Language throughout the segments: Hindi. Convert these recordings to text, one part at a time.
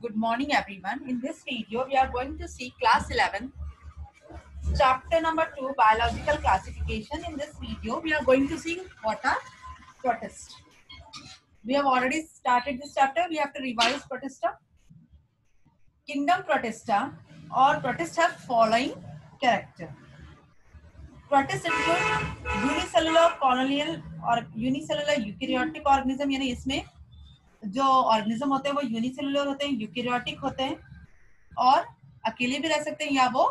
Good morning everyone. In this video we are going to see class 11 chapter number 2 biological classification. In this video we are going to see what are protists. We have already started this chapter. We have to revise protista. Kingdom protista or protists have following character. Protists include unicellular colonial और unicellular eukaryotic organism, यानी इसमें जो ऑर्गेनिज्म होते हैं वो यूनिसेलुलर होते हैं, यूकेरियोटिक होते हैं और अकेले भी रह सकते हैं या वो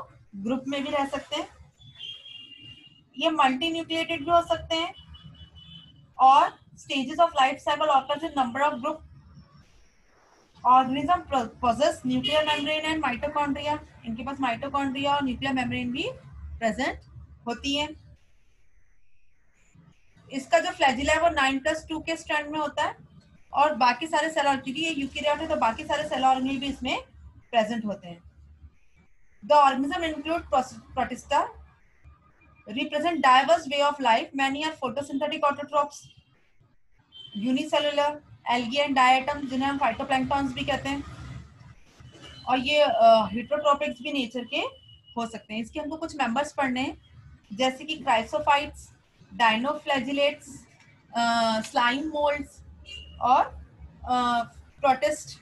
ग्रुप में भी रह सकते हैं। ये मल्टी न्यूक्लिएटेड भी हो सकते हैं और stages of life cycle occurs in number of group. Organism possess nuclear membrane and mitochondria. इनके पास माइटोकॉन्ड्रिया और न्यूक्लियर मेम्ब्रेन भी प्रेजेंट होती है। इसका जो फ्लैजिला है वो 9+2 के स्ट्रैंड में होता है और बाकी सारे सेल, क्योंकि ये यूकेरियोट है तो बाकी सारे सेल ऑर्गेनेल भी इसमें प्रेजेंट होते हैं। The organism include protista, represent diverse way of life. Many are photosynthetic autotrophs, unicellular, algae and diatoms, जिन्हें हम phytoplanktons भी कहते हैं, और ये heterotropics भी नेचर के हो सकते हैं। इसके हमको कुछ मेंबर्स पढ़ने हैं, जैसे कि क्राइसोफाइट्स, डाइनोफ्लैजिलेट्स, स्लाइम मोल्ड्स और प्रोटिस्ट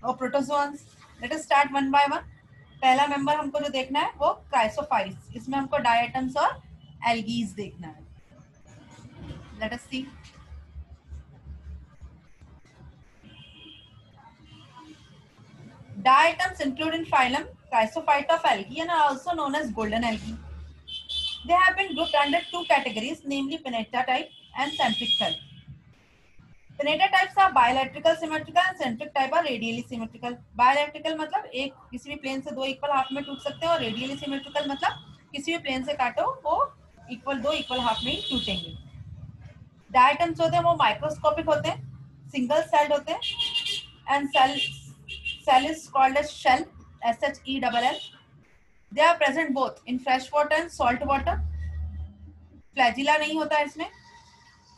और protozoans. Let us start one by one. पहला मेंबर हमको जो देखना है वो क्राइसोफाइट्स। इसमें हमको डायटम्स और एल्गीज देखना है। Let us see. Diatoms include in phylum Chrysophyta of algae and are also known as golden algae. They have been grouped under two categories, namely Pineta type and centric type. Pineta types are bilateral symmetrical and centric type are radially symmetrical. Bilateral मतलब एक किसी भी प्लेन से दो इक्वल हाफ में टूट सकते हैं और रेडियली सिमेट्रिकल मतलब किसी भी प्लेन से काटो वो दो इक्वल हाफ में ही टूटेंगे। डायटम्स होते हैं वो माइक्रोस्कोपिक होते हैं, सिंगल सेल्ड होते हैं and cell is called as shell, SHELL. They are present both in fresh water and salt water. Flagella नहीं होता है इसमें।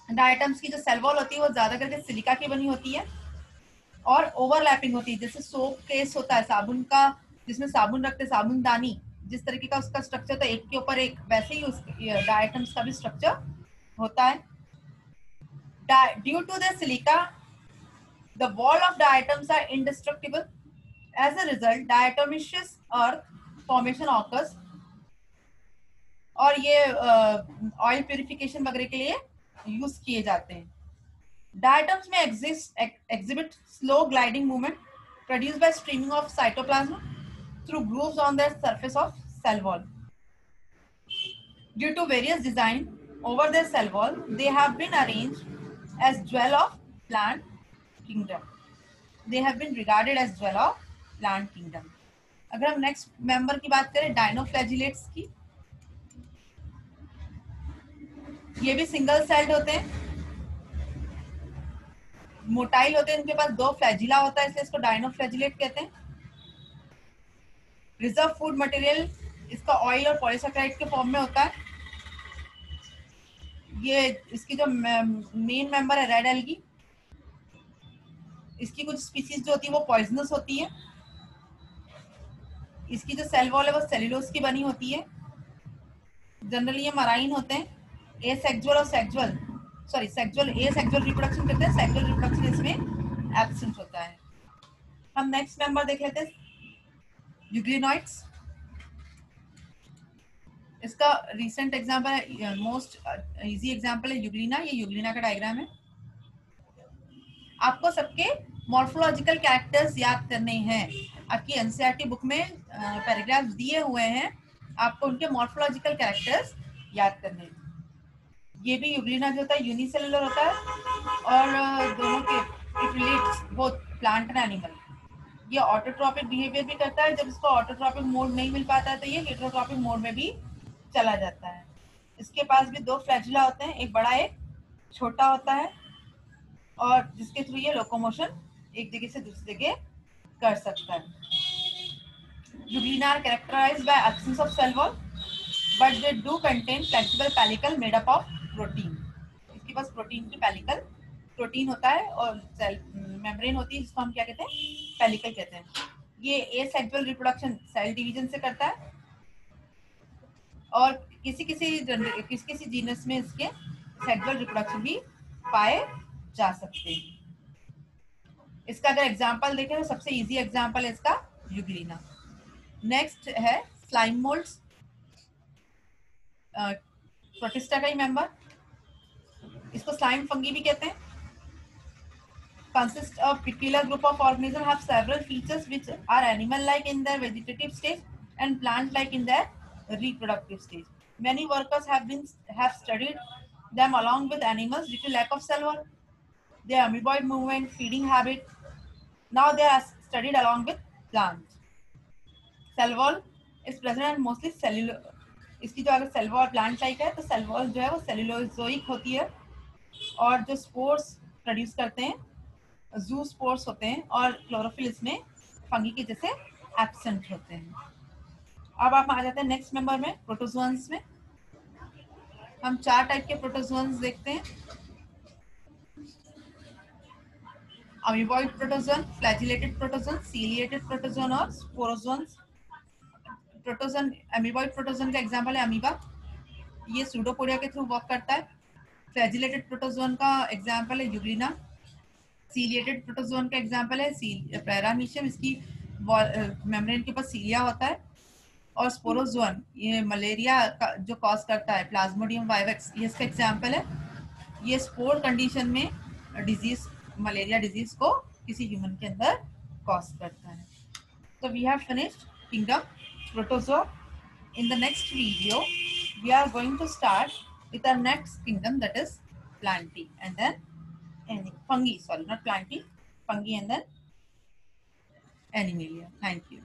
डायटम्स की जो सेल वॉल होती है वो ज्यादा करके सिलिका की बनी होती है और ओवरलैपिंग होती है। जैसे सोप केस होता है साबुन का, जिसमें साबुन रखते हैं, साबुनदानी, जिस तरीके का उसका स्ट्रक्चर होता है एक के ऊपर एक, वैसे ही उस डायटम्स का भी स्ट्रक्चर होता है। Due to the silica the wall of diatoms are indestructible. As a result, diatomaceous earth formation occurs और ये ऑयल प्यूरिफिकेशन वगैरह के लिए यूज किए जाते हैं। Diatoms may exhibit slow gliding movement produced by streaming of cytoplasm through grooves on the surface of cell wall. Due to various design over their cell wall, they have been arranged as jewel of plant kingdom. They have been regarded as jewel of plant kingdom. अगर हम नेक्स्ट मेंबर की बात करें डाइनोफ्लैजिलेट्स की, ये भी सिंगल सेल्ड होते हैं, मोटाइल होते हैं, इनके पास दो फ्लैजिला होता है इसलिए इसको डाइनोफ्लैजिलेट कहते हैं। रिजर्व फूड मटेरियल इसका ऑयल और पॉलीसैकेराइड के फॉर्म में होता है। ये इसकी जो मेन मेंबर है रेड एल्गी, इसकी कुछ स्पीसीज जो होती है वो पॉइजनस होती है। इसकी जो सेल वॉल है वो सेल्यूलोज की बनी होती है। जनरली ये मराइन होते हैं। एसेक्सुअल और सेक्सुअल एसेक्सुअल रिप्रोडक्शन करते हैं, सेक्सुअल रिप्रोडक्शन इसमें एब्सेंट होता है। हम नेक्स्ट मेंबर देख लेते हैं यूग्लिनॉइड्स। इसका रिसेंट एग्जांपल है, मोस्ट इजी एग्जांपल है यूग्लिना। ये यूग्लिना का डायग्राम है। आपको सबके मॉर्फोलॉजिकल कैरेक्टर्स याद करने हैं। आपकी एनसीईआरटी बुक में पैराग्राफ्स दिए हुए हैं, आपको उनके मॉर्फोलॉजिकल कैरेक्टर्स याद करने हैं। ये भी यूग्लिना जो होता है यूनिसेलुलर होता है और दोनों के it relates both plant and animal. ये ऑटोट्रॉपिक बिहेवियर भी करता है। जब इसको ऑटोट्रॉपिक मोड नहीं मिल पाता है तो ये हेटेरोट्रॉपिक मोड में भी चला जाता है। इसके पास भी दो फ्लैजिला होते हैं, एक बड़ा एक छोटा होता है, और जिसके थ्रू ये लोकोमोशन एक जगह से दूसरी जगह कर सकता है। Euglena are characterised by absence of cell wall but they do contain flexible pellicle made up of protein. इसके पास प्रोटीन की पेलिकल प्रोटीन होता है और सेल मेम्ब्रेन होती है, जिसको हम क्या कहते हैं, पेलिकल कहते हैं। ये एसेक्सुअल रिप्रोडक्शन सेल डिवीजन से करता है और किसी किसी जीनस में इसके सेक्सुअल रिप्रोडक्शन भी पाए जा सकते हैं। इसका अगर एग्जांपल देखें तो सबसे इजी एग्जांपल है इसका यूग्लिना। नेक्स्ट है स्लाइम मोल्ड्स, प्रोटिस्टा का ही मेंबर, इसको स्लाइम फंगी भी कहते हैं। Consist of peculiar group of organisms have several features which are animal-like in their vegetative stage and plant-like in their reproductive stage. Many workers have studied them along with animals due to lack of cell wall, their amoeboid movement, feeding habit. Now they are studied along with plants. Cell wall is present and mostly cellular. इसकी जो अगर सेल वॉल प्लांट टाइप है तो सेल वॉल जो है वो सेलुलोजोइक होती है और जो स्पोर्स प्रोड्यूस करते हैं जू स्पोर्स होते हैं और क्लोरोफिल इसमें फंगी के जैसे एब्सेंट होते हैं। अब आप आ जाते हैं नेक्स्ट मेंबर में प्रोटोजोन्स में। हम 4 टाइप के प्रोटोजोन्स देखते हैं, amoeboid protozoan, flagellated protozoan, ciliated protozoan और स्पोरोजोन्स। प्रोटोजोन अमीबॉइड प्रोटोजोन का एग्जांपल है अमीबा, ये सूडोपोडिया के थ्रू वर्क करता है। फ्लैजिलेटेड प्रोटोजोन का एग्जांपल है यूग्लिना। सीलिएटेड प्रोटोजोन का एग्जांपल है पैरामीशियम, इसकी मेम्ब्रेन के ऊपर सीलिया होता है। और स्पोरोजोन ये मलेरिया का जो कॉज करता है, प्लाज्मोडियम वाइवेक्स, ये इसका एग्जांपल है। ये स्पोर कंडीशन में डिजीज, मलेरिया डिजीज को किसी ह्यूमन के अंदर कॉज करता है। तो we have finished kingdom protozoa. In the next video, we are going to start with our next kingdom, that is Plantae, and then fungi. Sorry, not Plantae, fungi, and then Animalia. Thank you.